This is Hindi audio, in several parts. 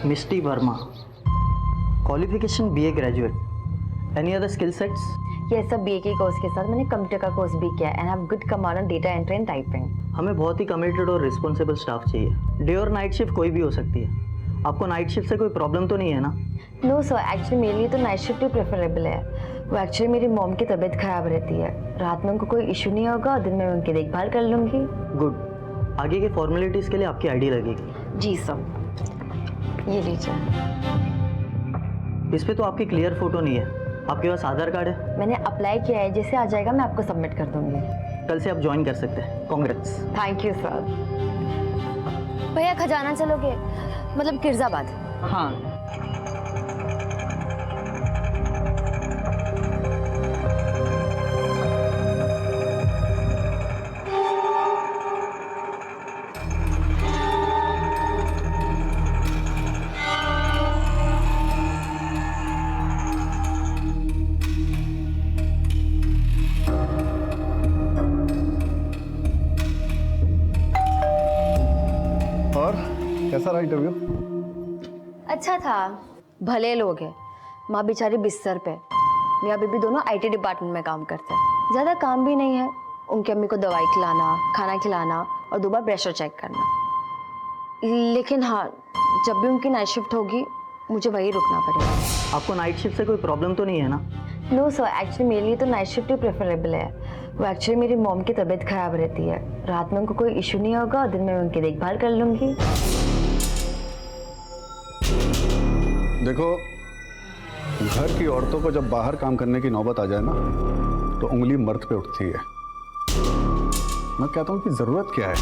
मिस्टी Verma, qualification BA graduate, any other skill sets? ये सब बीए के कोर्स के साथ मैंने कंप्यूटर का कोर्स भी किया and have good command on data entry and typing. हमें बहुत ही कमिटेड और रिस्पॉन्सिबल स्टाफ चाहिए। डे और नाइट शिफ्ट कोई भी हो सकती है। आपको नाइट शिफ्ट से कोई प्रॉब्लम तो नहीं है ना? नो सर, एक्चुअली मेरे लिए तो नाइट शिफ्ट ही प्रेफरेबल है। वो एक्चुअली मेरी मॉम की तबीयत खराब रहती है, रात में उनको कोई इशू नहीं होगा, दिन में उनकी देखभाल कर लूँगी। गुड। आगे की फॉर्मेलिटीज़ के लिए आपकी आईडी लगेगी। जी सर, ये लीजिए। इस पे तो आपकी क्लियर फोटो नहीं है। आपके पास आधार कार्ड है? मैंने अप्लाई किया है, जैसे आ जाएगा मैं आपको सबमिट कर दूँगी। कल से आप ज्वाइन कर सकते हैं। कांग्रेट्स। Thank you sir. भैया खजाना चलोगे? मतलब किरजाबाद। हाँ। और कैसा रहा इंटरव्यू? अच्छा था, भले लोग हैं। माँ बेचारी बिस्तर पे, मेरा बेबी दोनों आईटी डिपार्टमेंट में काम करते हैं। ज़्यादा काम भी नहीं है, उनकी अम्मी को दवाई खिलाना, खाना खिलाना और 2 बार प्रेशर चेक करना। लेकिन हाँ, जब भी उनकी नाइट शिफ्ट होगी मुझे वहीं रुकना पड़ेगा। आपको नाइट शिफ्ट से कोई प्रॉब्लम तो नहीं है ना? नो सर, एक्चुअली मेरे लिए तो नाइट शिफ्ट ही प्रेफरेबल है। वो एक्चुअली मेरी मॉम की तबीयत खराब रहती है, रात में उनको कोई इशू नहीं होगा, दिन में उनकी देखभाल कर लूँगी। देखो, घर की औरतों को जब बाहर काम करने की नौबत आ जाए ना, तो उंगली मर्द पे उठती है। मैं कहता हूँ कि जरूरत क्या है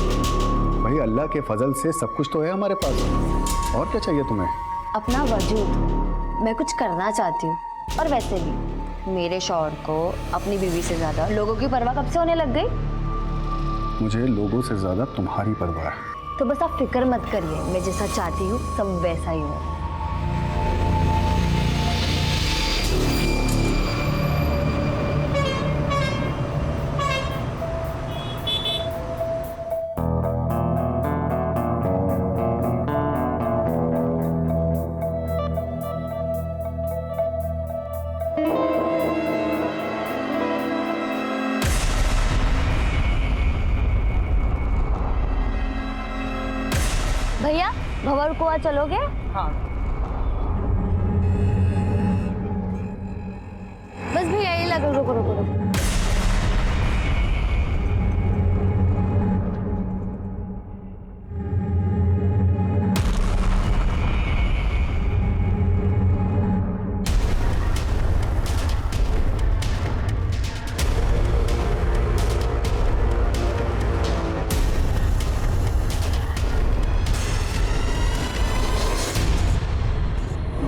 भाई, अल्लाह के फजल से सब कुछ तो है हमारे पास, और क्या चाहिए तुम्हें? अपना वजूद, मैं कुछ करना चाहती हूँ। और वैसे भी मेरे शौहर को अपनी बीवी से ज्यादा लोगों की परवाह कब से होने लग गई? मुझे लोगों से ज्यादा तुम्हारी परवाह है। तो बस आप फिक्र मत करिए, मैं जैसा चाहती हूँ सब वैसा ही हो। भैया भंवर कुआं चलोगे? हाँ। बस भैया यही लगा, रुको रुको रुको।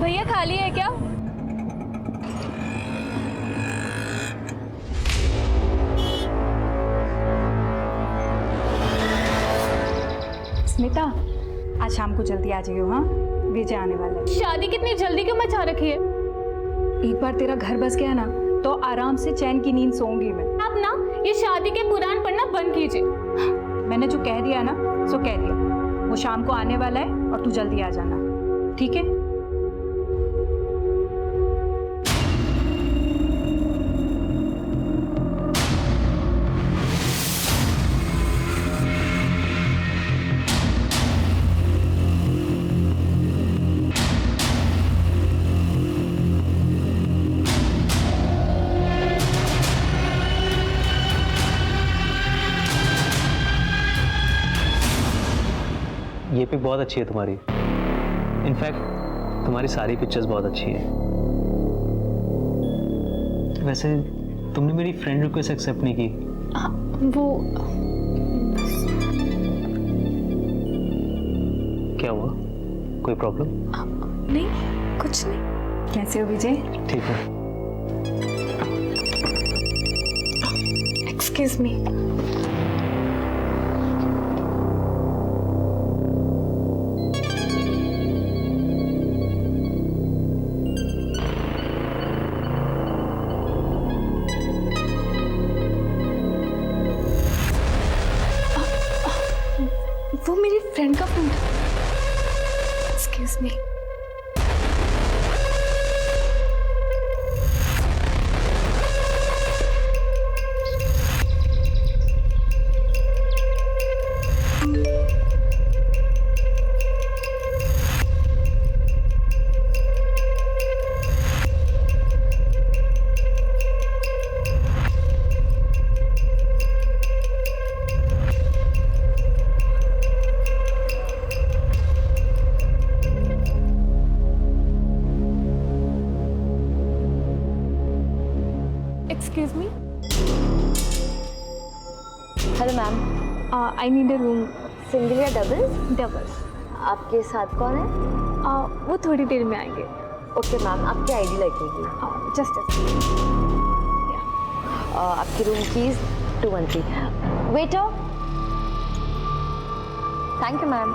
भैया खाली है क्या? स्मिता, आज शाम को जल्दी आ जाइयो। हाँ, विजय आने वाला है। शादी कितनी जल्दी क्यों मचा रखी है? एक बार तेरा घर बस गया ना, तो आराम से चैन की नींद सोऊंगी मैं। आप ना ये शादी के पुराण पढ़ना बंद कीजिए। मैंने जो कह दिया ना, सो कह दिया। वो शाम को आने वाला है और तू जल्दी आ जाना, ठीक है? ये पिक बहुत अच्छी है तुम्हारी। इनफैक्ट तुम्हारी सारी पिक्चर्स बहुत अच्छी हैं। वैसे तुमने मेरी फ्रेंड रिक्वेस्ट एक्सेप्ट नहीं की। वो क्या हुआ? कोई प्रॉब्लम? नहीं, कुछ नहीं। कैसे हो विजय? ठीक है। Excuse me. वो मेरी फ्रेंड का phone. Excuse me. Excuse me, hello ma'am, I need a room. Single या डबल? डबल। आपके साथ कौन है? वो थोड़ी देर में आएंगे। ओके मैम, आपकी आईडी लगेगी। जस्ट आपकी room keys 213। Waiter, thank you ma'am.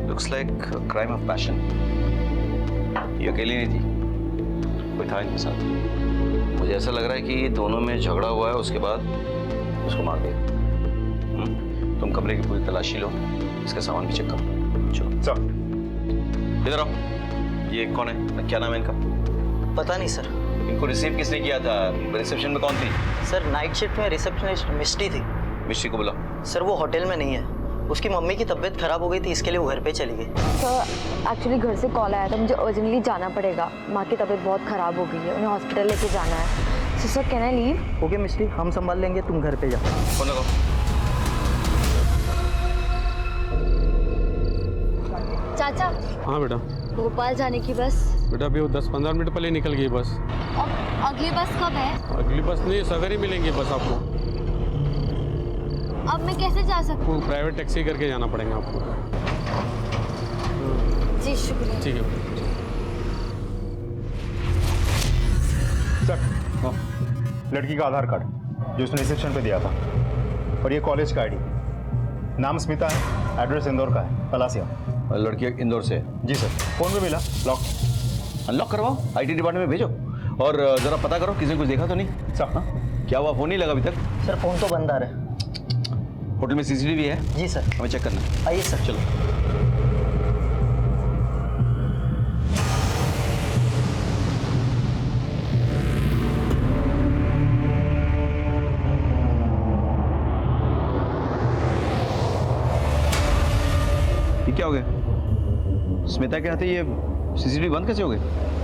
Looks like crime of passion. ये अकेली नहीं थी, कोई था इनके साथ। मुझे ऐसा लग रहा है कि दोनों में झगड़ा हुआ है, उसके बाद उसको मार दिया। तुम कमरे की पूरी तलाशी लो, इसका सामान भी चेक करो। चलो सर, इधर आओ। ये कौन है, क्या नाम है इनका? पता नहीं सर। इनको रिसीव किसने किया था? रिसेप्शन में कौन थी? सर नाइट शिफ्ट में रिसेप्शनिस्ट मिस्टी थी। मिस्ट्री को बुलाओ। सर वो होटल में नहीं है, उसकी मम्मी की तबीयत खराब हो गई थी, इसके लिए वो घर पे चली गई। सर एक्चुअली घर से कॉल आया था, मुझे अर्जेंटली जाना पड़ेगा। माँ की तबीयत बहुत ख़राब हो गई है, उन्हें हॉस्पिटल लेके जाना है। So sir can I leave? Okay Misty, हम संभाल लेंगे, तुम घर पे जाओ। फोन लगाओ। चाचा, हाँ बेटा, भोपाल जाने की बस। बेटा अभी वो 10-15 मिनट पहले निकल गई बस। और अगली बस कब है? अगली बस नहीं, सवेरे मिलेंगी बस आपको। अब मैं कैसे जा सकती हूँ? आपको प्राइवेट टैक्सी करके जाना पड़ेगा आपको। जी शुक्रिया। ठीक है। सर, लड़की का आधार कार्ड जो उसने रिसेप्शन पे दिया था, और ये कॉलेज का आईडी। नाम स्मिता है, एड्रेस इंदौर का है, तलासिया। लड़की इंदौर से? जी सर। फोन पे मिला, लॉक। अनलॉक करवाओ, आईटी डिपार्टमेंट में भेजो, और जरा पता करो किसी ने कुछ देखा तो नहीं। सर। हाँ? क्या हुआ, फोन नहीं लगा अभी तक? सर फ़ोन तो बंद आ रहा है। होटल में सीसीटीवी है? जी सर। हमें चेक करना है। आइए सर। चलो। ये क्या हो गया? स्मिता के हाथ ये सीसीटीवी बंद कैसे हो गए?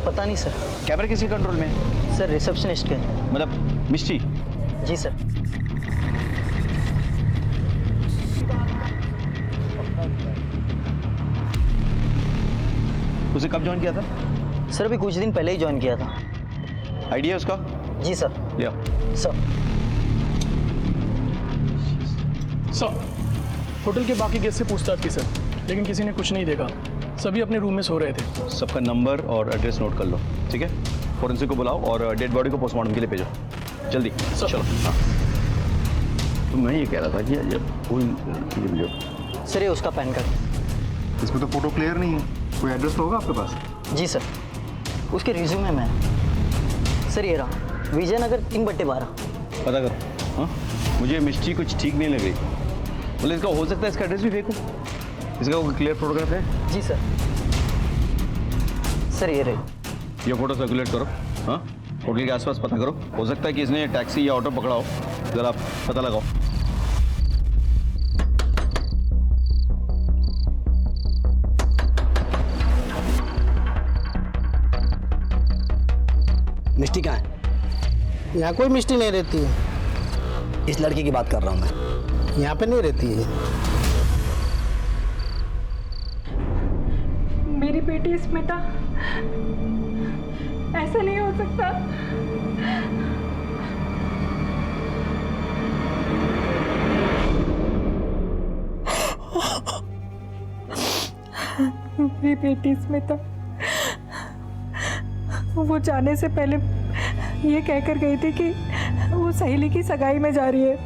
पता नहीं सर। कैमरा किसके कंट्रोल में है? सर रिसेप्शनिस्ट के। मतलब मिस्टी? जी सर। उसे कब ज्वाइन किया था? सर अभी कुछ दिन पहले ही ज्वाइन किया था। आइडिया उसका? जी सर। लिया। सर सर, होटल के बाकी गेस्ट से पूछताछ की सर, लेकिन किसी ने कुछ नहीं देखा। सभी अपने रूम में सो रहे थे। सबका नंबर और एड्रेस नोट कर लो, ठीक है? फॉरेंसिक को बुलाओ और डेड बॉडी को पोस्टमार्टम के लिए भेजो, जल्दी। चलो। हाँ, तो मैं ये कह रहा था कि जब कोई जो सर ये उसका पैन कार्ड। इसमें तो फोटो क्लियर नहीं है, कोई एड्रेस तो होगा आपके पास? जी सर, उसके रिज्यूमे में है। सर ये रहा, विजयनगर 3/12। पता करो। हाँ, मुझे मिस्ट्री कुछ ठीक नहीं लग रही। बोले इसका हो सकता है इसका एड्रेस भी फेक हो। इसका कोई क्लियर फोटोग्राफ है? जी सर। सर ये रहे। ये फोटो सर्कुलेट करो। हाँ, होटल के आसपास पता करो, हो सकता है कि इसने टैक्सी या ऑटो पकड़ा हो, जरा पता लगाओ। मिष्टी कहाँ है? यहाँ कोई मिष्टी नहीं रहती है। इस लड़की की बात कर रहा हूँ मैं, यहाँ पे नहीं रहती है। मेरी बेटी स्मिता, ऐसा नहीं हो सकता। मेरी बेटी स्मिता, वो जाने से पहले ये कहकर गई थी कि वो सहेली की सगाई में जा रही है।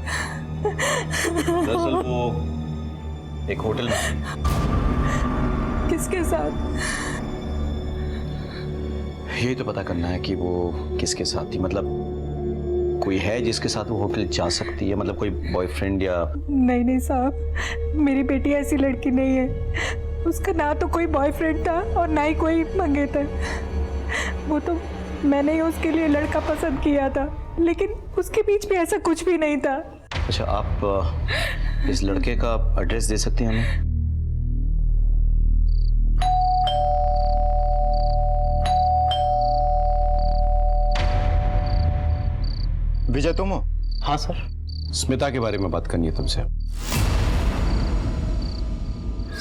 दरअसल वो एक होटल में। किसके साथ? ये तो पता करना है कि वो किसके साथ थी, मतलब कोई है जिसके साथ वो होटल जा सकती है, मतलब कोई बॉयफ्रेंड या? नहीं नहीं साहब, मेरी बेटी ऐसी लड़की नहीं है। उसका ना तो कोई बॉयफ्रेंड था और ना ही कोई मंगेतर। वो तो मैंने ही उसके लिए लड़का पसंद किया था, लेकिन उसके बीच में ऐसा कुछ भी नहीं था। अच्छा, आप इस लड़के का एड्रेस दे सकती हैं हमें? विजय तुम हो? हाँ सर। स्मिता के बारे में बात करनी है तुमसे।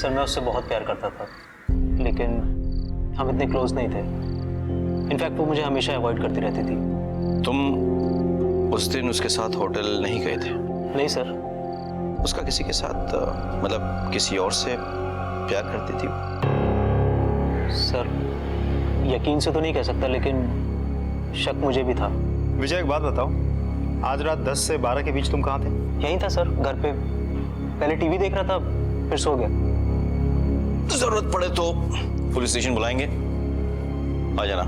सर मैं उससे बहुत प्यार करता था, लेकिन हम इतने क्लोज नहीं थे। इनफैक्ट वो मुझे हमेशा अवॉइड करती रहती थी। तुम उस दिन उसके साथ होटल नहीं गए थे? नहीं सर। उसका किसी के साथ मतलब किसी और से प्यार करती थी? सर यकीन से तो नहीं कह सकता, लेकिन शक मुझे भी था। विजय एक बात बताओ, आज रात 10 से 12 के बीच तुम कहाँ थे? यहीं था सर, घर पे। पहले टीवी देख रहा था, फिर सो गया। जरूरत पड़े तो पुलिस स्टेशन बुलाएंगे, आ जाना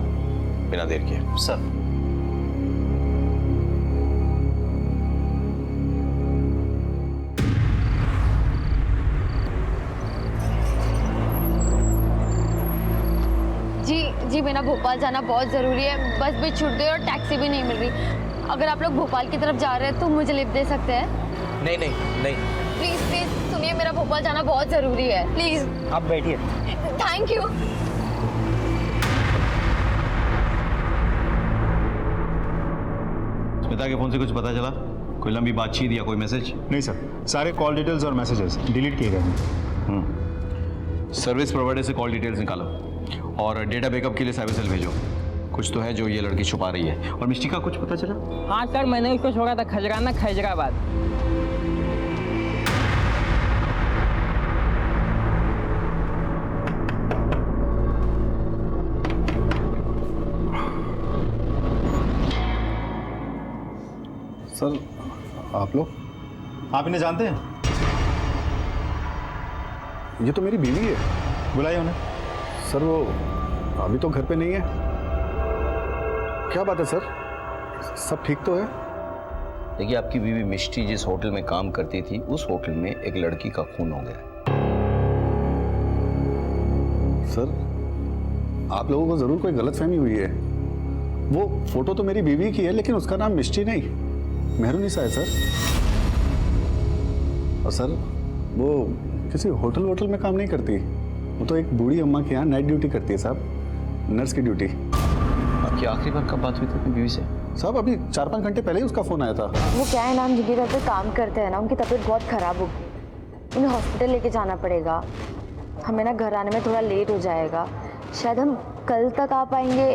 बिना देर किए। सर। जी मेरा भोपाल जाना बहुत ज़रूरी है। बस भी छूट गई और टैक्सी भी नहीं मिल रही। अगर आप लोग भोपाल की तरफ जा रहे हैं तो मुझे लिफ्ट दे सकते हैं? नहीं नहीं नहीं। प्लीज़ प्लीज़ सुनिए, मेरा भोपाल जाना बहुत ज़रूरी है, प्लीज़। आप बैठिए। Thank you. स्मिता के फोन से कुछ पता चला? कोई लंबी बातचीत या कोई मैसेज? नहीं सर, सारे कॉल डिटेल्स और मैसेजेस डिलीट किए गए हैं। सर्विस प्रोवाइडर से कॉल डिटेल्स निकालो और डेटा बैकअप के लिए साइबर सेल भेजो। कुछ तो है जो ये लड़की छुपा रही है। और मिष्टी का कुछ पता चला? हाँ सर, मैंने उसको छोड़ा था खजराना खैजराबाद। सर आप लोग? आप इन्हें जानते हैं? ये तो मेरी बीवी है। बुलाइए उन्हें। सर वो अभी तो घर पे नहीं है। क्या बात है सर, सब ठीक तो है? देखिए, आपकी बीवी मिष्टी जिस होटल में काम करती थी, उस होटल में एक लड़की का खून हो गया। सर आप लोगों को जरूर कोई गलतफहमी हुई है। वो फोटो तो मेरी बीवी की है, लेकिन उसका नाम मिष्टी नहीं, मेहरुनिसा है सर। और सर वो किसी होटल वोटल में काम नहीं करती। वो तो एक बूढ़ी अम्मा के यहाँ नाइट ड्यूटी करती है साहब, नर्स की ड्यूटी। आपकी आखिरी बार कब बात हुई थी अपनी बीवी से? साहब अभी 4-5 घंटे पहले ही उसका फोन आया था। वो क्या है ना, हम जिनकी तरफ काम करते हैं ना, उनकी तबीयत बहुत ख़राब हो गई। उन्हें हॉस्पिटल लेके जाना पड़ेगा। हमें ना घर आने में थोड़ा लेट हो जाएगा। शायद हम कल तक आ पाएंगे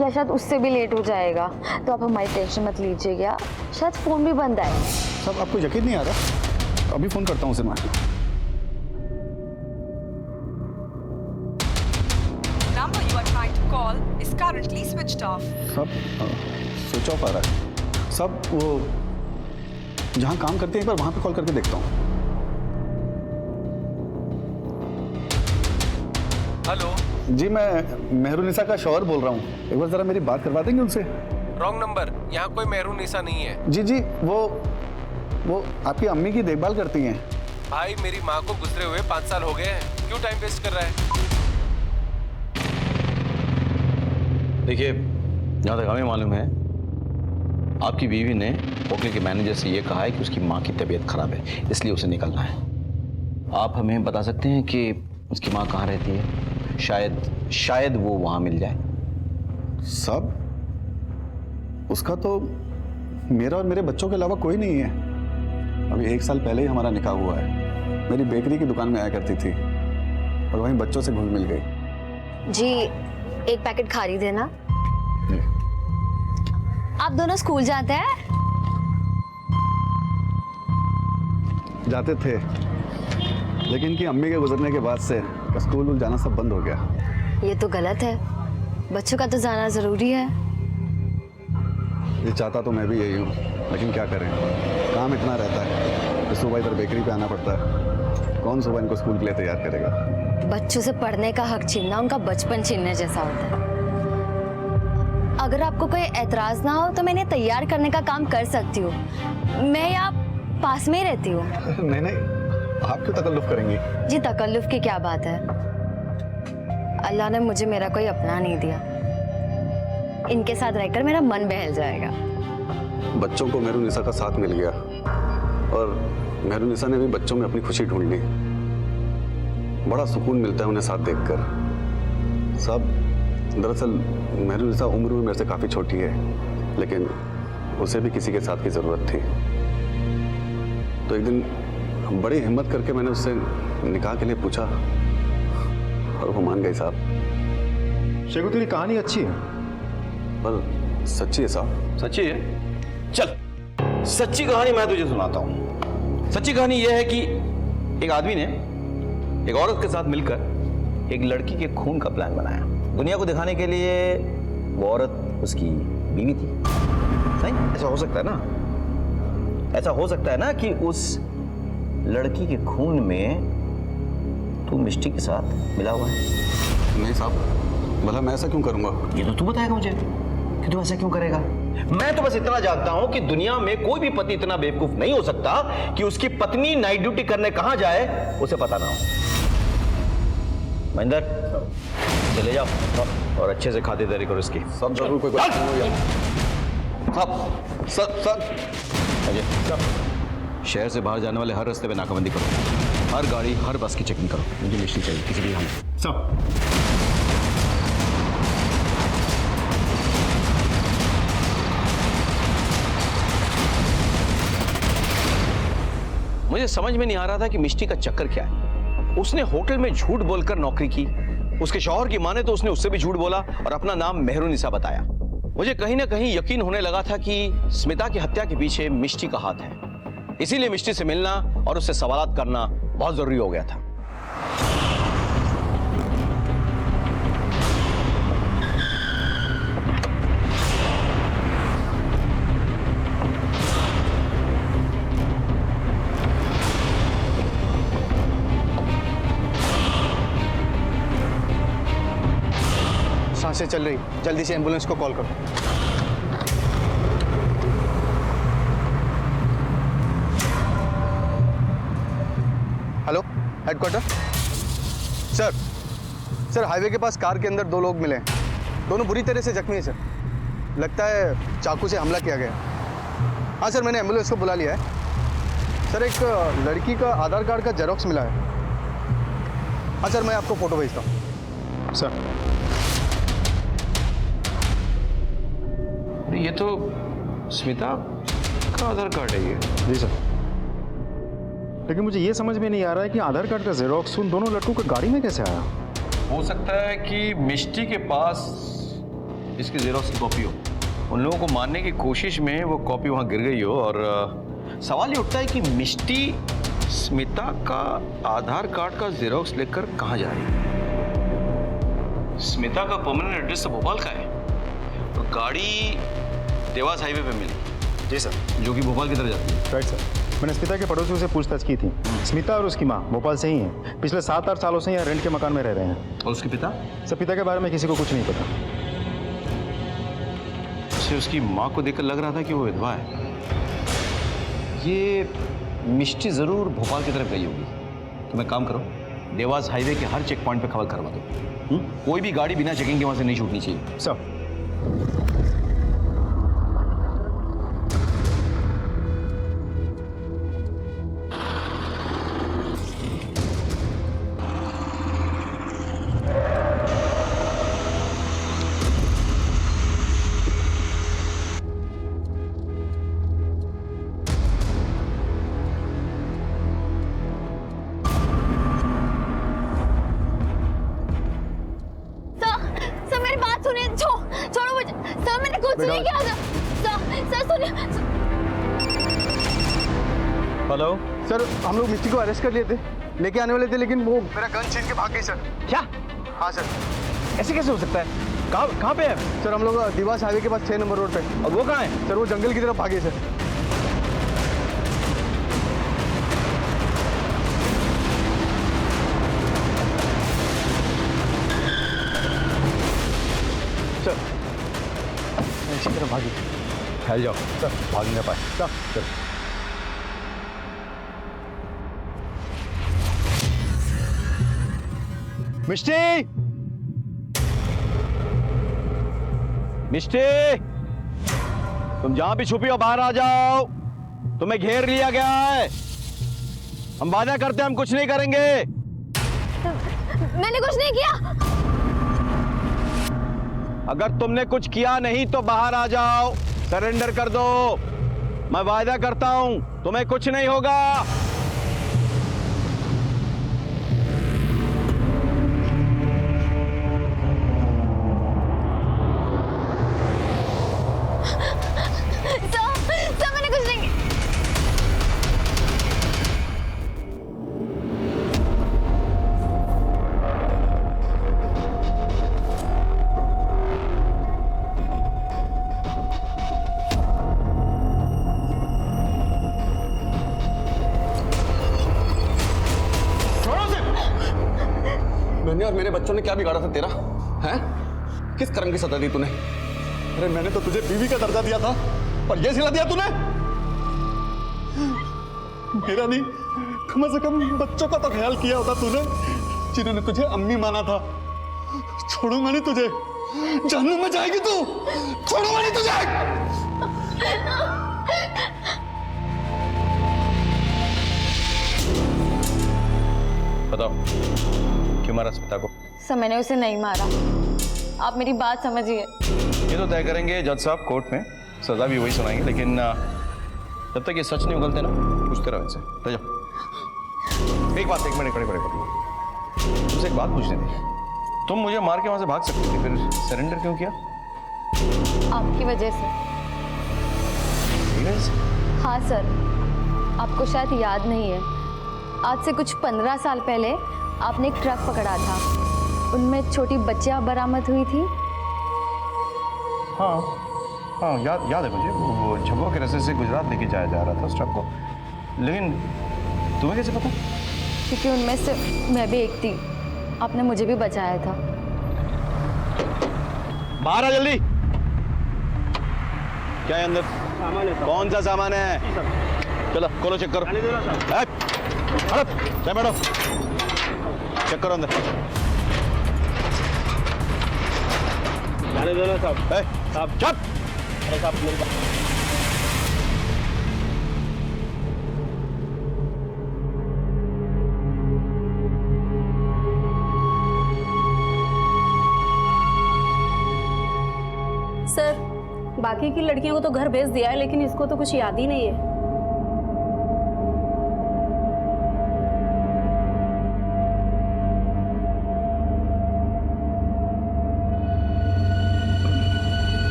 या शायद उससे भी लेट हो जाएगा। तो आप हमारी टेंशन मत लीजिएगा, शायद फ़ोन भी बंद आए। साहब आपको यकीन नहीं आ रहा? अभी फ़ोन करता हूँ उसे मैं। number you are trying to call is currently switched off. सब स्विच ऑफ आ रहा है। सब वो जहाँ काम करते हैं, एक बार वहाँ पे कॉल करके देखता हूँ। हेलो जी, मैं मेहरुनिसा का शौहर बोल रहा हूँ। एक बार ज़रा मेरी बात करवा देंगे उनसे? रॉन्ग नंबर, यहाँ कोई मेहरुनिसा नहीं है। जी वो आपकी अम्मी की देखभाल करती हैं। भाई मेरी माँ को गुजरे हुए 5 साल हो गए हैं, क्यों टाइम वेस्ट कर रहा है? देखिए, जहाँ तक हमें मालूम है, आपकी बीवी ने होटल के मैनेजर से ये कहा है कि उसकी माँ की तबीयत खराब है, इसलिए उसे निकलना है। आप हमें बता सकते हैं कि उसकी माँ कहाँ रहती है? शायद वो वहाँ मिल जाए। सब उसका तो मेरा और मेरे बच्चों के अलावा कोई नहीं है। अभी 1 साल पहले ही हमारा निकाह हुआ है। मेरी बेकरी की दुकान में आया करती थी और वहीं बच्चों से घुल मिल गई। जी 1 पैकेट खारी देना। आप दोनों स्कूल जाते हैं? जाते थे, लेकिन कि अम्मी के गुजरने के बाद से स्कूल जाना सब बंद हो गया। ये तो गलत है, बच्चों का तो जाना जरूरी है। ये चाहता तो मैं भी यही हूँ, लेकिन क्या करें, काम इतना रहता है कि सुबह इधर बेकरी पे आना पड़ता है। कौन सुबह इनको स्कूल के लिए तैयार करेगा? बच्चों से पढ़ने का हक छीनना उनका बचपन छीनने जैसा होता है। अगर आपको कोई एतराज ना हो तो मैं इन्हें तैयार करने का काम कर सकती हूँ। मैं यहाँ पास में ही रहती हूँ। नहीं, आप क्यों तकल्लुफ करेंगी? जी तकल्लुफ की क्या बात है, अल्लाह ने मुझे मेरा कोई अपना नहीं दिया। इनके साथ रहकर मेरा मन बहल जाएगा। बच्चों को मेहरुनिसा का साथ मिल गया और मेहरुनिसा ने भी बच्चों में अपनी खुशी ढूंढ ली। बड़ा सुकून मिलता है उन्हें साथ देखकर। साहब, दरअसल मेहरुनिसा उम्र में मेरे से काफ़ी छोटी है, लेकिन उसे भी किसी के साथ की ज़रूरत थी। तो एक दिन बड़ी हिम्मत करके मैंने उससे निकाह के लिए पूछा और वो मान गई साहब। शेखू, तेरी कहानी अच्छी है पर सच्ची है साहब। सच्ची है? चल, सच्ची कहानी मैं तुझे सुनाता हूँ। सच्ची कहानी यह है कि एक आदमी ने एक औरत के साथ मिलकर एक लड़की के खून का प्लान बनाया। दुनिया को दिखाने के लिए वो औरत उसकी बीवी थी। नहीं, ऐसा हो सकता है ना? ऐसा हो सकता है ना कि उस लड़की के खून में तू मिष्टी के साथ मिला हुआ है? नहीं साहब, भला मैं ऐसा क्यों करूंगा? ये तो तू बताएगा मुझे कि तू ऐसा क्यों करेगा। मैं तो बस इतना जानता हूं कि दुनिया में कोई भी पति इतना बेवकूफ नहीं हो सकता कि उसकी पत्नी नाइट ड्यूटी करने कहां जाए उसे पता ना हो। महेंद्र, चले जाओ और अच्छे से खातिरदारी करो इसकी। सब जरूर कोई सब अजय, शहर से बाहर जाने वाले हर रास्ते पे नाकाबंदी करो। हर गाड़ी, हर बस की चेकिंग करो। मुझे मिष्टी चाहिए किसी भी हाल में। सब मुझे समझ में नहीं आ रहा था कि मिष्टी का चक्कर क्या है। उसने होटल में झूठ बोलकर नौकरी की। उसके शौहर की माने तो उसने उससे भी झूठ बोला और अपना नाम मेहरुनिसा बताया। मुझे कहीं ना कहीं यकीन होने लगा था कि स्मिता की हत्या के पीछे मिष्टी का हाथ है। इसीलिए मिष्टी से मिलना और उससे सवालात करना बहुत जरूरी हो गया था। सांसें चल रही, जल्दी से एम्बुलेंस को कॉल करो। Hello, headquarter. सर हाईवे के पास कार के अंदर 2 लोग मिले हैं। दोनों बुरी तरह से जख्मी हैं सर। लगता है चाकू से हमला किया गया। हाँ सर, मैंने एम्बुलेंस को बुला लिया है। सर, एक लड़की का आधार कार्ड का जेरोक्स मिला है। हाँ सर, मैं आपको फोटो भेजता हूँ। सर, ये तो स्मिता का आधार कार्ड है ये। जी सर, लेकिन मुझे ये समझ में नहीं आ रहा है कि आधार कार्ड का जेरोक्स उन दोनों लड़कों की गाड़ी में कैसे आया। हो सकता है कि मिष्टी के पास इसकी जेरोक्स की कॉपी हो। उन लोगों को मारने की कोशिश में वो कॉपी वहां गिर गई हो। और सवाल ये उठता है कि मिष्टी स्मिता का आधार कार्ड का जेरोक्स लेकर कहां जा रही है। स्मिता का परमानेंट एड्रेस तो भोपाल का है। तो गाड़ी देवास हाईवे पे मिली। जी सर, जो कि भोपाल की तरफ जाती है। Right sir. मैंने स्मिता के पड़ोसियों से पूछताछ की थी। स्मिता और उसकी माँ भोपाल से ही हैं। पिछले 7-8 सालों से यहाँ रेंट के मकान में रह रहे हैं। और उसके पिता? सर, पिता के बारे में किसी को कुछ नहीं पता। उसे उसकी माँ को देखकर लग रहा था कि वो विधवा है। ये मिष्टी जरूर भोपाल की तरफ गई होगी। तो मैं काम करो, देवास हाईवे के हर चेक पॉइंट पे खबर करवा दो। कोई भी गाड़ी बिना चेकिंग के वहां से नहीं छूटनी चाहिए। सर, छोड़ो मुझे सर, मैंने कुछ नहीं किया सर, सुनिए। हेलो सर, हम लोग मिष्टी को अरेस्ट कर लिए थे, लेके आने वाले थे, लेकिन वो मेरा गन छीन के भाग गई सर। क्या? हाँ सर। ऐसे कैसे हो सकता है? कहाँ पे है सर? हम लोग देवास हाईवे के पास 6 नंबर रोड पे। और वो कहाँ है सर? वो जंगल की तरफ भागे सर। इसी तरह भागी। फैल जाओ सर, भाग नहीं पाए। सर मिष्टी, मिष्टी, तुम जहां भी छुपी हो बाहर आ जाओ। तुम्हें घेर लिया गया है। हम वादा करते हैं हम कुछ नहीं करेंगे। मैंने कुछ नहीं किया। अगर तुमने कुछ किया नहीं तो बाहर आ जाओ, सरेंडर कर दो। मैं वादा करता हूं तुम्हें कुछ नहीं होगा। सर मैंने कुछ नहीं किया। मैंने और मेरे बच्चों ने क्या बिगाड़ा था तेरा? हैं? किस कर्म की सजा दी तूने? अरे मैंने तो तुझे बीवी का दर्जा दिया था और ये सिला दिया तूने? मेरा नहीं, कम से कम बच्चों का तो ख्याल किया होता तूने, जिन्होंने तुझे अम्मी माना था। छोड़ूंगा नहीं तुझे, जहन्नुम में जाएगी तू। छोड़ूंगा नहीं तुझे। बताओ क्यों मारा स्मिता को? सर मैंने उसे नहीं मारा, आप मेरी बात समझिए। ये तो तय करेंगे जज साहब कोर्ट में, सजा भी वही सुनाएंगे, लेकिन जब तक ये सच नहीं उगलते ना, पूछते रहो इनसे। तो जाओ। एक मिनट खड़े तुमसे एक बात पूछनी थी। तुम मुझे मार के वहां से भाग सकती थी, फिर सरेंडर क्यों किया? आपकी वजह से। हाँ सर, आपको शायद याद नहीं है, आज से कुछ 15 साल पहले आपने एक ट्रक पकड़ा था, उनमें छोटी बच्चियां बरामद हुई थी। हाँ याद है मुझे। वो झब्बों के रास्ते से गुजरात लेके जाया जा रहा था उस ट्रक को। लेकिन तुम्हें कैसे पता? क्योंकि उनमें से मैं भी एक थी, आपने मुझे भी बचाया था। बाहर आ जल्दी। क्या है अंदर? सामान है। कौन सा सामान है? चलो खोलो, चेक करो। बैठो, चेक करो अंदर। जाने दो ना साहब। चुप। अरे साहब मेरी बात। सर, बाकी की लड़कियों को तो घर भेज दिया है, लेकिन इसको तो कुछ याद ही नहीं है।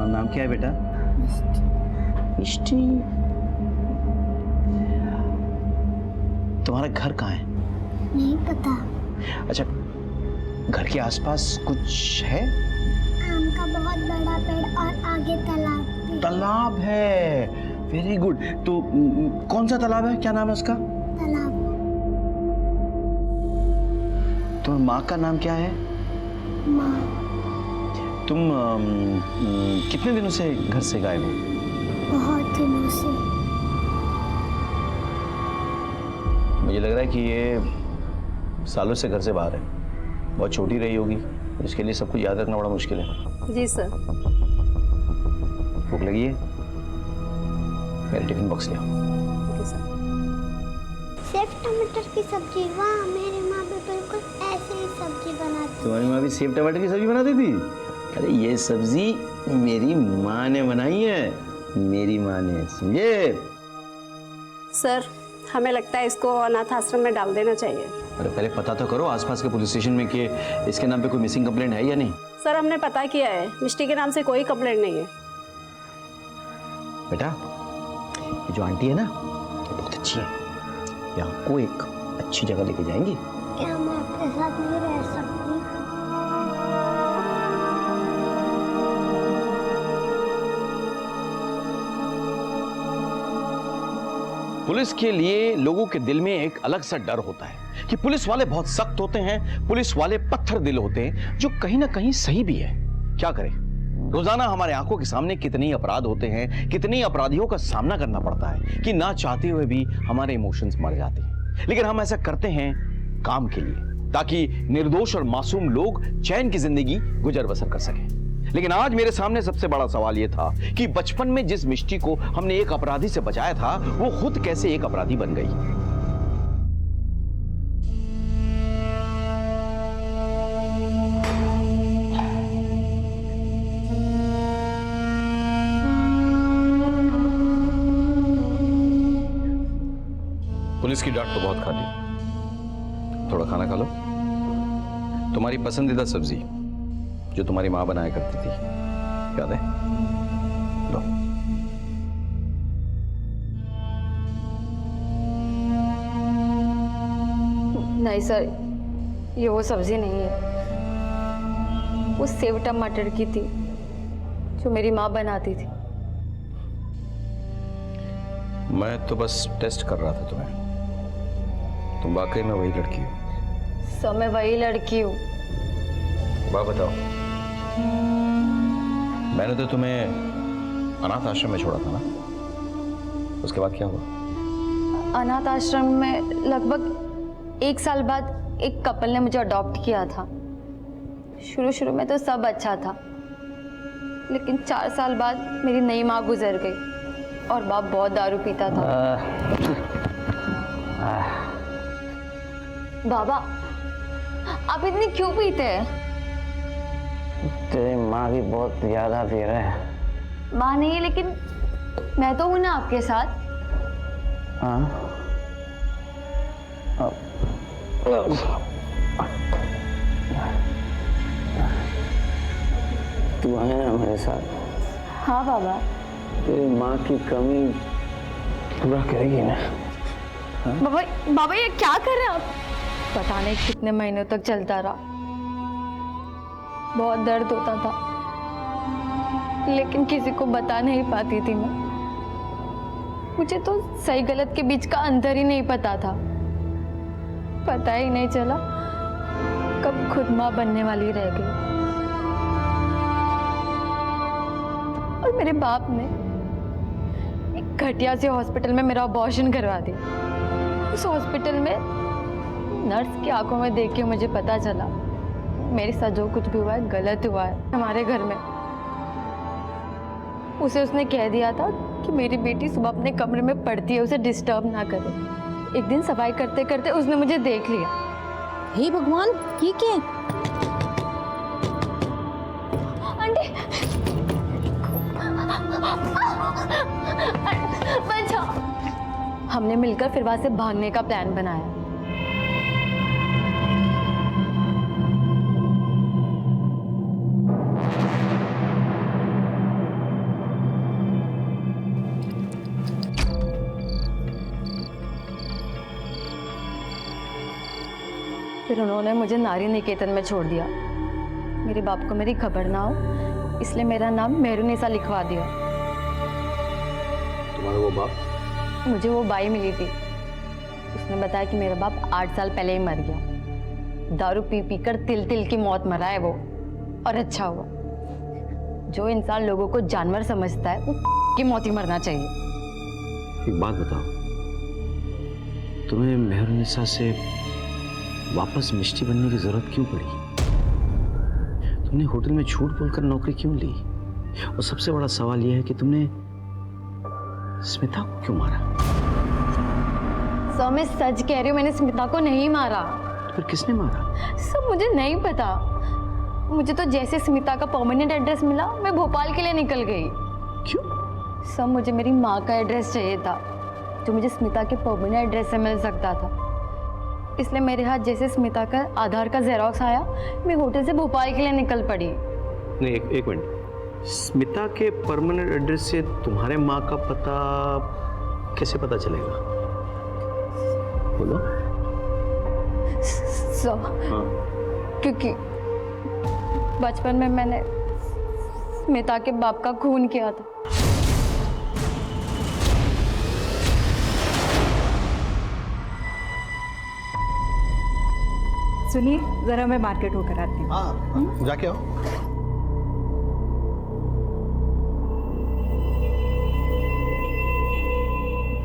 नाम क्या है बेटा? मिष्टी। तुम्हारा घर कहाँ है? नहीं पता। अच्छा, घर के आसपास कुछ है? आम का बहुत बड़ा पेड़ और आगे तालाब भी। तालाब है, वेरी गुड। तो कौन सा तालाब है? क्या नाम है उसका? तालाब। तुम्हारी माँ का नाम क्या है? माँ। तुम कितने दिनों से घर से गायब हो? बहुत दिनों से। मुझे लग रहा है कि ये सालों से घर से बाहर है, बहुत छोटी रही होगी, इसके लिए सब कुछ याद रखना बड़ा मुश्किल है। जी सर। भूख लगी है? मेरे टिफिन बॉक्स ले आओ। सेव टमाटर की सब्जी, वाह, मेरी माँ भी बिल्कुल ऐसे ही सब्जी बनाती। तुम्हारी माँ भी सेव टमाटर की सब्जी बनाती थी? अरे ये सब्जी मेरी माँ ने बनाई है, मेरी माँ ने, समझे? सर, हमें लगता है इसको अनाथ आश्रम में डाल देना चाहिए। अरे पहले पता तो करो आसपास के पुलिस स्टेशन में कि इसके नाम पे कोई मिसिंग कंप्लेंट है या नहीं। सर, हमने पता किया है, मिष्टी के नाम से कोई कंप्लेंट नहीं है। बेटा, ये जो आंटी है ना, ये बहुत अच्छी है, ये आपको एक अच्छी जगह लेके जाएंगी। क्या मैं आपके साथ नहीं रह सकती? पुलिस के लिए लोगों के दिल में एक अलग सा डर होता है कि पुलिस वाले बहुत सख्त होते हैं, पुलिस वाले पत्थर दिल होते हैं, जो कहीं ना कहीं सही भी है। क्या करें, रोजाना हमारे आंखों के सामने कितने अपराध होते हैं, कितने अपराधियों का सामना करना पड़ता है कि ना चाहते हुए भी हमारे इमोशंस मर जाते हैं। लेकिन हम ऐसा करते हैं काम के लिए, ताकि निर्दोष और मासूम लोग चैन की जिंदगी गुजर बसर कर सकें। लेकिन आज मेरे सामने सबसे बड़ा सवाल यह था कि बचपन में जिस मिष्टी को हमने एक अपराधी से बचाया था, वो खुद कैसे एक अपराधी बन गई। पुलिस की डांट तो बहुत खा ली, थोड़ा खाना खा लो। तुम्हारी पसंदीदा सब्जी जो तुम्हारी माँ बनाया करती थी, याद है? लो। नहीं सर, ये वो सब्जी नहीं है, वो सेव टमाटर की थी जो मेरी माँ बनाती थी। मैं तो बस टेस्ट कर रहा था तुम्हें, तुम वाकई में वही लड़की हो। सर मैं वही लड़की हूँ। बात बताओ, मैंने तो तुम्हें अनाथ आश्रम में छोड़ा था ना, उसके बाद क्या हुआ? अनाथ आश्रम में लगभग 1 साल बाद एक कपल ने मुझे अडॉप्ट किया था। शुरू में तो सब अच्छा था, लेकिन 4 साल बाद मेरी नई माँ गुजर गई और बाप बहुत दारू पीता था। बाबा, आप इतनी क्यों पीते हैं? तेरी माँ की बहुत याद आती है। माँ नहीं, लेकिन मैं तो हूं ना आपके साथ। हाँ, तू है ना मेरे साथ? हाँ बाबा। तेरी माँ की कमी पूरा करेगी ना? बाबा ये क्या कर रहे हैं आप? पता नहीं कितने महीनों तक चलता रहा, बहुत दर्द होता था, लेकिन किसी को बता नहीं पाती थी मैं। मुझे तो सही गलत के बीच का अंतर ही नहीं पता था। पता ही नहीं चला कब खुद माँ बनने वाली रह गई। और मेरे बाप ने एक घटिया से हॉस्पिटल में मेरा अबॉर्शन करवा दिया। उस हॉस्पिटल में नर्स की आंखों में देख के मुझे पता चला मेरे साथ जो कुछ भी हुआ है गलत हुआ है। हमारे घर में उसे उसने कह दिया था कि मेरी बेटी सुबह अपने कमरे में पढ़ती है, उसे डिस्टर्ब ना करे। एक दिन सफाई करते करते उसने मुझे देख लिया। हे भगवान, ये क्या? आंटी, बचाओ। हमने मिलकर फिर वहां से भागने का प्लान बनाया। फिर उन्होंने मुझे नारी निकेतन में छोड़ दिया। मेरे बाप को मेरी खबर ना हो, इसलिए मेरा नाम मेहरुनिसा लिखवा दिया। तुम्हारा वो बाप? मुझे वो बाई मिली थी, उसने बताया कि मेरा बाप 8 साल पहले ही मर गया। दारू पी पी कर तिल तिल की मौत मरा है वो, और अच्छा हुआ। जो इंसान लोगों को जानवर समझता है वो की मौत ही मरना चाहिए। एक बात बताओ, तुम्हें मेहरुनिसा से वापस मिष्टी बनने की जरूरत क्यों पड़ी? तुमने होटल में झूठ बोलकर नौकरी क्यों ली? और सबसे बड़ा सवाल यह है कि तुमने स्मिता को क्यों मारा? सर मैं सच कह रही हूँ, मैंने स्मिता को नहीं मारा। तो फिर किसने मारा? सर मुझे नहीं पता। मुझे तो जैसे स्मिता का परमानेंट एड्रेस मिला, मैं भोपाल के लिए निकल गई। क्यों? सर मुझे मेरी माँ का एड्रेस चाहिए था, जो मुझे स्मिता के परमानेंट एड्रेस से मिल सकता था। इसलिए मेरे हाथ जैसे स्मिता का आधार का जेरॉक्स आया, मैं होटल से भोपाल के लिए निकल पड़ी। नहीं, एक मिनट। स्मिता के परमानेंट एड्रेस से तुम्हारे माँ का पता कैसे पता चलेगा? बोलो। सर हाँ। क्योंकि बचपन में मैंने स्मिता के बाप का खून किया था। सुनिए, जरा मैं मार्केट होकर आती हूँ। हाँ, जाके आओ।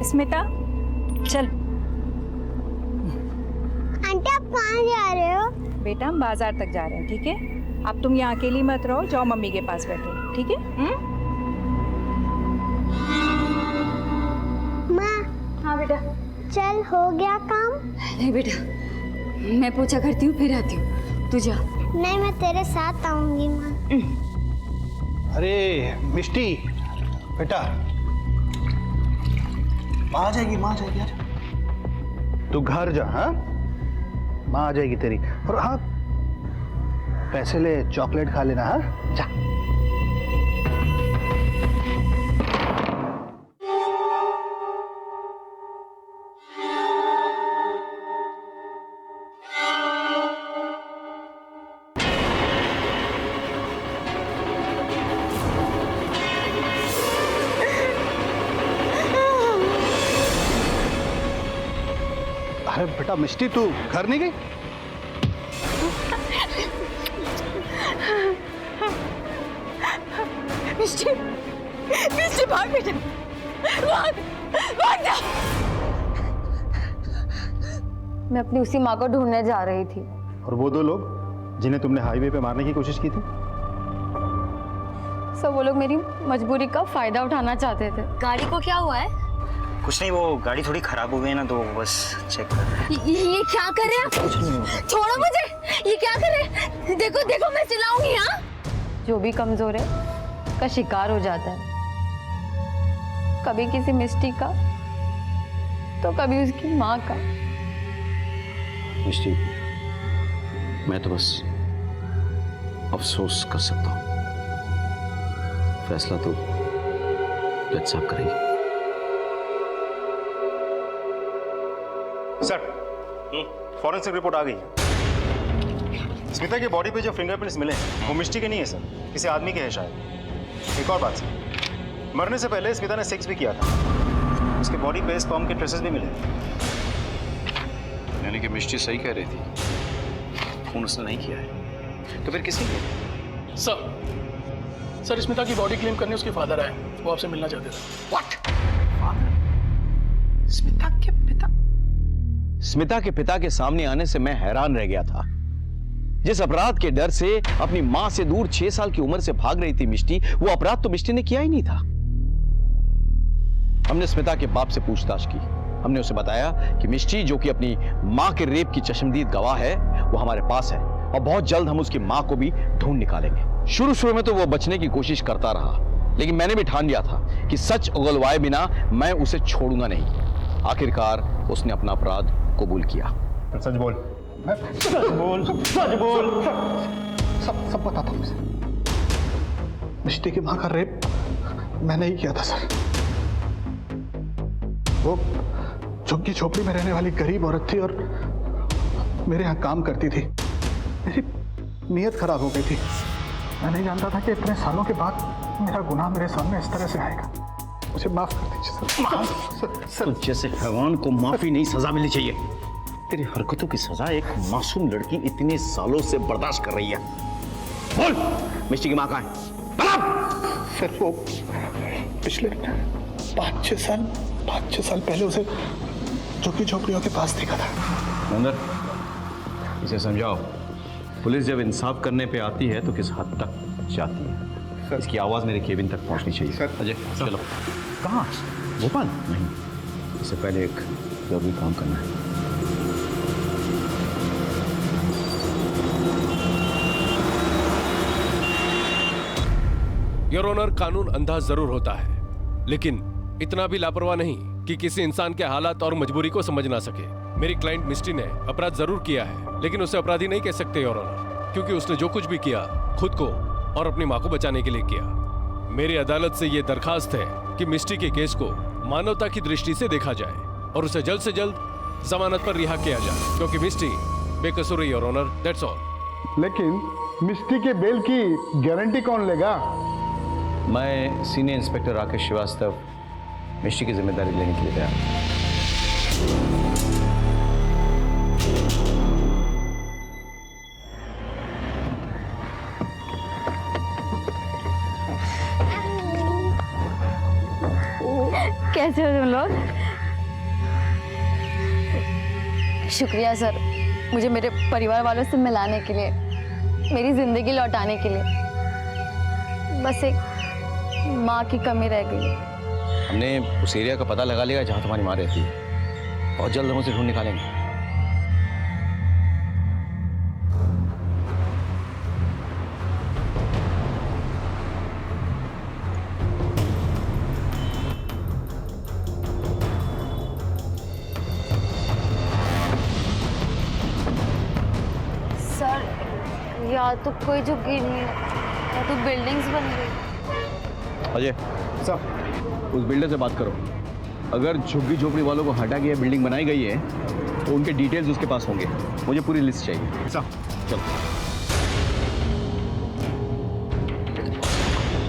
स्मिता, चल। आंटी आप कहाँ जा रहे हो? बेटा हम बाजार तक जा रहे हैं, ठीक है? अब तुम यहाँ अकेली मत रहो, जाओ मम्मी के पास बैठो, ठीक है? माँ। हाँ बेटा। चल हो गया काम? नहीं बेटा, मैं पूछा करती हूँ फिर आती हूँ, तू जा। नहीं मैं तेरे साथ आऊंगी माँ। अरे मिष्टी बेटा, माँ आ जाएगी, माँ आ जाएगी यार। तू घर जा, हाँ? माँ आ जाएगी तेरी। और हाँ, पैसे ले, चॉकलेट खा लेना, हाँ? जा। अरे बेटा मिष्टी, तू घर नहीं गई? मिष्टी, मिष्टी भाग बेटा, भाग, भाग जा। मैं अपनी उसी माँ को ढूंढने जा रही थी। और वो दो लोग जिन्हें तुमने हाईवे पे मारने की कोशिश की थी? सब वो लोग मेरी मजबूरी का फायदा उठाना चाहते थे। गाड़ी को क्या हुआ है? कुछ नहीं, वो गाड़ी थोड़ी खराब हो गई ना, तो बस चेक कर रहे हैं। ये क्या कर रहे हैं? छोड़ो मुझे, ये क्या कर रहे हैं? देखो देखो मैं चिल्लाऊंगी। हाँ, जो भी कमजोर है का शिकार हो जाता है, कभी किसी मिष्टी का तो कभी उसकी माँ का। मिष्टी, मैं तो बस अफसोस कर सकता हूँ, फैसला तो जज साहब करेंगे। सर, फॉरेंसिक रिपोर्ट आ गई है। स्मिता की बॉडी पे जो फिंगरप्रिंट्स मिले हैं वो मिष्टी के नहीं है सर, किसी आदमी के हैं शायद। एक और बात सर, मरने से पहले स्मिता ने सेक्स भी किया था, उसके बॉडी पे स्पर्म के ट्रेसेस भी मिले। यानी कि मिष्टी सही कह रही थी, खून उसने नहीं किया है, तो फिर किसी ने? सर स्मिता की बॉडी क्लेम करने उसके फादर आए, वो आपसे मिलना चाहते थे। What? स्मिता के पिता? स्मिता के पिता के सामने आने से मैं हैरान रह गया था। जिस अपराध के डर से अपनी मां से दूर 6 साल की उम्र से भाग रही थी मिष्टी, वो अपराध तो मिष्टी ने किया ही नहीं था। हमने स्मिता के बाप से पूछताछ की। हमने उसे बताया कि मिष्टी, जो कि अपनी मां के रेप की चश्मदीद गवाह है, वो हमारे पास है और बहुत जल्द हम उसकी मां को भी ढूंढ निकालेंगे। शुरू में तो वो बचने की कोशिश करता रहा, लेकिन मैंने भी ठान लिया था कि सच उगलवाए बिना मैं उसे छोड़ूंगा नहीं। आखिरकार उसने अपना अपराध कबूल किया। सच बोल, सच बोल, सच बोल। सब पता था मुझे। मिष्टी की मां का रेप मैंने ही किया था सर। वो झुग्गी झोपड़ी में रहने वाली गरीब औरत थी और मेरे यहाँ काम करती थी। मेरी नीयत खराब हो गई थी। मैं नहीं जानता था कि इतने सालों के बाद मेरा गुनाह मेरे सामने इस तरह से आएगा। मुझे माफ कर दीजिए सर। तो जैसे हैवान को माफी नहीं, सजा मिलनी चाहिए। तेरी हरकतों की सजा एक मासूम लड़की इतने सालों से बर्दाश्त कर रही है। बोल, मिष्टी की मां कहाँ है? सर वो पिछले 5-6 साल पहले उसे झुग्गी झोपड़ियों के पास देखा था। अंदर इसे समझाओ, पुलिस जब इंसाफ करने पे आती है तो किस हद तक जाती है। इसकी आवाज मेरे केबिन तक पहुंचनी चाहिए। सर अजय चलो। कहाँ? भोपाल? नहीं, इससे पहले एक जरूरी काम करना है। योर ऑनर, कानून अंधा जरूर होता है, लेकिन इतना भी लापरवाह नहीं कि किसी इंसान के हालात और मजबूरी को समझ ना सके। मेरी क्लाइंट मिष्टी ने अपराध जरूर किया है, लेकिन उसे अपराधी नहीं कह सकते योर ऑनर, क्योंकि उसने जो कुछ भी किया खुद को और अपनी मां को बचाने के लिए किया। मेरी अदालत से यह दरखास्त है कि मिष्टी के केस को मानवता की दृष्टि से देखा जाए और उसे जल्द से जल्द जमानत पर रिहा किया जाए, क्योंकि मिष्टी बेकसूर है योर ऑनर, दैट्स ऑल। लेकिन मिष्टी के बेल की गारंटी कौन लेगा? मैं सीनियर इंस्पेक्टर राकेश श्रीवास्तव मिष्टी की जिम्मेदारी लेने के लिए तैयार हूं। कैसे हो तुम लोग? शुक्रिया सर, मुझे मेरे परिवार वालों से मिलाने के लिए, मेरी जिंदगी लौटाने के लिए। बस एक माँ की कमी रह गई। हमने उस एरिया का पता लगा लिया जहाँ तुम्हारी माँ रहती है। बहुत जल्द हम उसे ढूंढ निकालेंगे। सर, या तो कोई झुग्गी नहीं है या तो बिल्डिंग्स बन गई। अजय सर, उस बिल्डर से बात करो। अगर झुग्गी झोपड़ी वालों को हटा के बिल्डिंग बनाई गई है तो उनके डिटेल्स उसके पास होंगे। मुझे पूरी लिस्ट चाहिए। सर चलो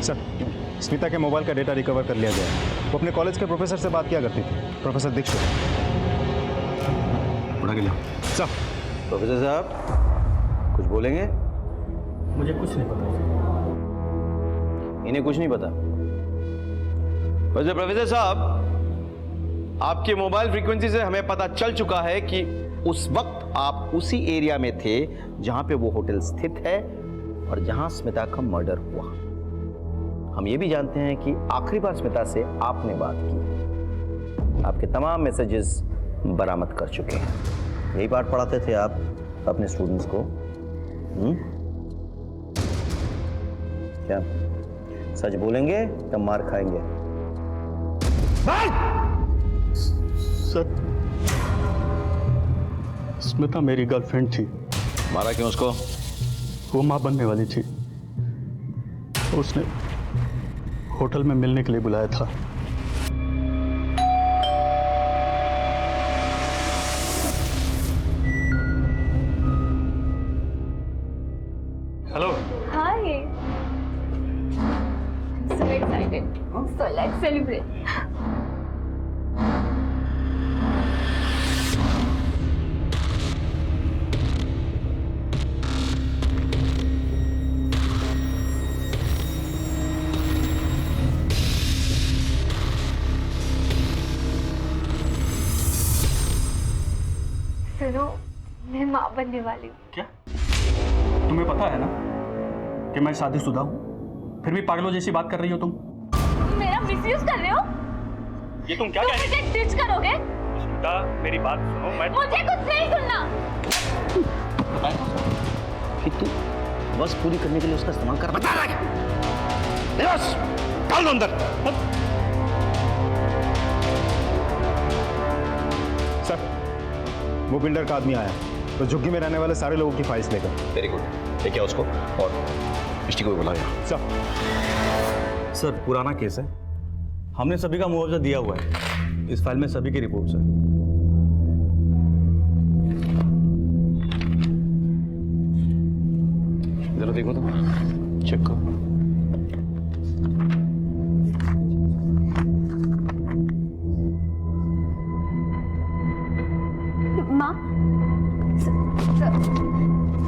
सर, स्मिता के मोबाइल का डेटा रिकवर कर लिया गया है। वो अपने कॉलेज के प्रोफेसर से बात किया करती थी, प्रोफेसर दीक्षित। उड़ा के लिया। सर। प्रोफेसर साहब कुछ बोलेंगे? मुझे कुछ नहीं पता। इन्हें कुछ नहीं पता। वैसे प्रोफेसर साहब, आपके मोबाइल फ्रीक्वेंसी से हमें पता चल चुका है कि उस वक्त आप उसी एरिया में थे जहां पे वो होटल स्थित है और जहां स्मिता का मर्डर हुआ। हम ये भी जानते हैं कि आखिरी बार स्मिता से आपने बात की। आपके तमाम मैसेजेस बरामद कर चुके हैं। यही पाठ पढ़ाते थे आप अपने स्टूडेंट्स को? क्या सच बोलेंगे तब मार खाएंगे? सर, स्मिता मेरी गर्लफ्रेंड थी। मारा क्यों उसको? वो मां बनने वाली थी। उसने होटल में मिलने के लिए बुलाया था। Hello. Hi. I'm so excited. So let's celebrate. सुनो, मैं माँ बनने वाली हूँ। क्या? तुम्हें पता है ना कि मैं शादीशुदा हूँ, फिर भी पागलों जैसी बात कर रही हो तुम। मेरा मिसयूज कर रहे हो? ये तुम क्या कह रही हो? मुझे टिच करोगे? स्मिता, मेरी बात सुनो। मुझे कुछ नहीं सुनना। कि तू बस पूरी करने के लिए उसका इस्तेमाल कर। बता रहा है। बस डाल दो अंदर। सर, वो बिल्डर का आदमी आया तो झुग्गी में रहने वाले सारे लोगों की फाइल्स लेकर। Very good. लेके आओ उसको और मिष्टी को भी बुलाया। सर, पुराना केस है। हमने सभी का मुआवजा दिया हुआ है। इस फाइल में सभी की रिपोर्ट्स हैं। जरा देखो तो, चेक करो। माँ,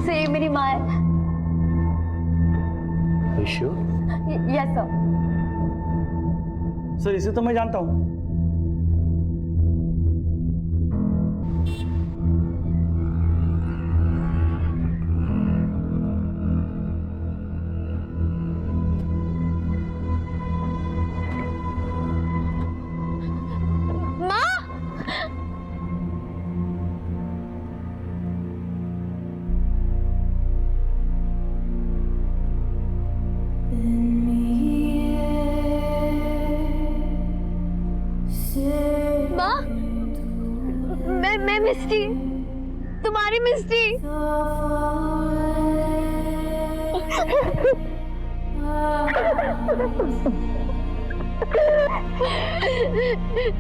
से ये मेरी माँ है। Yes sir. सर, इसे तो मैं जानता हूँ। मैं मिस्टी, तुम्हारी मिस्टी।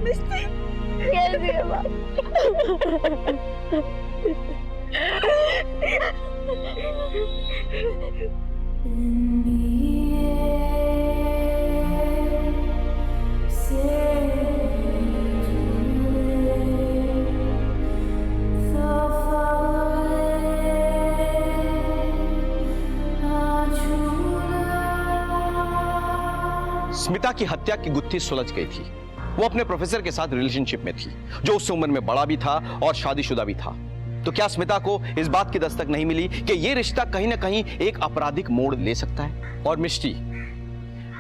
मिस्टी कैसी है बात? स्मिता की हत्या की गुत्थी सुलझ गई थी। वो अपने प्रोफेसर के साथ रिलेशनशिप में थी, जो उस उम्र में बड़ा भी था और शादीशुदा भी था। तो क्या स्मिता को इस बात की दस्तक नहीं मिली कि यह रिश्ता कहीं ना कहीं एक आपराधिक मोड़ ले सकता है? और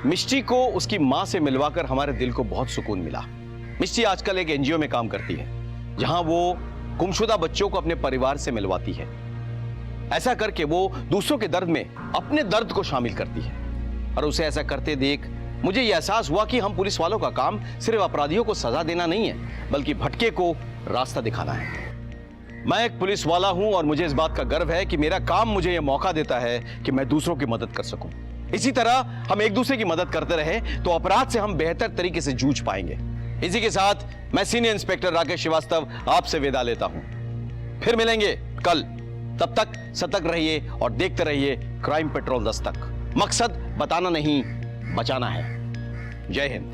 मिष्टी को उसकी मां से मिलवाकर हमारे दिल को बहुत सुकून मिला। मिष्टी आजकल एक एनजीओ में काम करती है जहां वो गुमशुदा बच्चों को अपने परिवार से मिलवाती है। ऐसा करके वो दूसरों के दर्द में अपने दर्द को शामिल करती है। और उसे ऐसा करते देख मुझे यह एहसास हुआ कि हम पुलिस वालों का काम सिर्फ अपराधियों को सजा देना नहीं है, बल्कि भटके को रास्ता दिखाना है। मैं एक पुलिस वाला हूं और मुझे इस बात का गर्व है कि मेरा काम मुझे यह मौका देता है कि मैं दूसरों की मदद कर सकूं। इसी तरह हम एक दूसरे की मदद करते रहे तो अपराध से हम बेहतर तरीके से जूझ पाएंगे। इसी के साथ मैं सीनियर इंस्पेक्टर राकेश श्रीवास्तव आपसे विदा लेता हूं। फिर मिलेंगे कल। तब तक सतर्क रहिए और देखते रहिए क्राइम पेट्रोल दस्तक। मकसद बताना नहीं, बचाना है। जय हिंद।